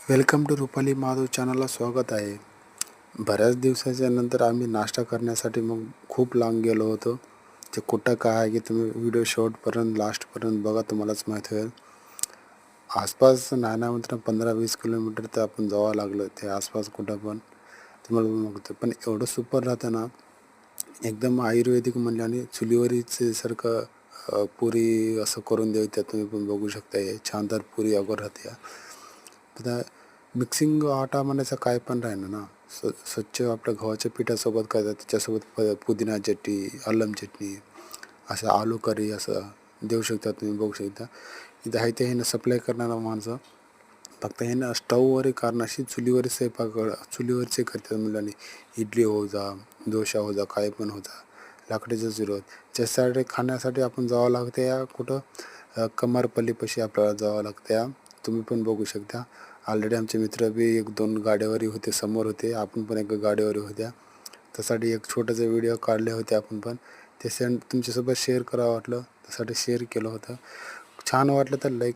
Welcome to Rupali Madhav चॅनलला स्वागत आहे. बऱ्याच दिवसाच्या नंतर आम्ही नाश्ता करण्यासाठी मग खूप लांब गेलो होतो. ते कुठं काय आहे की तुम्ही व्हिडिओ शेवटपर्यंत लास्टपर्यंत बघा, तुम्हालाच माहीत होईल. आसपास नाही नाही म्हणता 15-20 किलोमीटर तर आपण जावं लागलं ते आसपास कुठं पण तुम्हाला बघतो. पण एवढं सुपर राहतं ना, एकदम आयुर्वेदिक म्हणलं आणि चुलीवरीच सारखं पुरी असं करून देतात. तुम्ही पण बघू शकता, हे छान तर पुरी अगोदर राहते. आता मिक्सिंग आटा म्हणायचं काय पण राहिलं ना, स्वच्छ आपल्या गव्हाच्या पिठासोबत करतात, त्याच्यासोबत पुदिना चटणी, अल्लम चटणी, असं आलू करी असं देऊ शकता. तुम्ही बघू शकता इथं आहे ते, हे ना सप्लाय करणारा माणसं फक्त हे ना स्टववर कारणाशी चुलीवर स्वयंपाक चुलीवरचे करतात. मुलांनी इडली हो जा, डोसा हो जा, काय पण हो जा, लाकडीचं जरूरत त्यासाठी खाण्यासाठी आपण जावं लागतं या कुठं कमारपल्लीपाशी आपल्याला जावं लागतं या. तुम्ही पण बघू शकता. ऑलरेडी आमचे मित्र बी 1-2 गाड्यावरही होते, समोर होते, आपण पण एका गाडीवर होत्या. त्यासाठी एक छोटासा व्हिडिओ काढले होते आपण पण, ते तुमच्यासोबत शेअर करावं वाटलं, त्यासाठी शेअर केलं होतं. छान वाटलं तर लाईक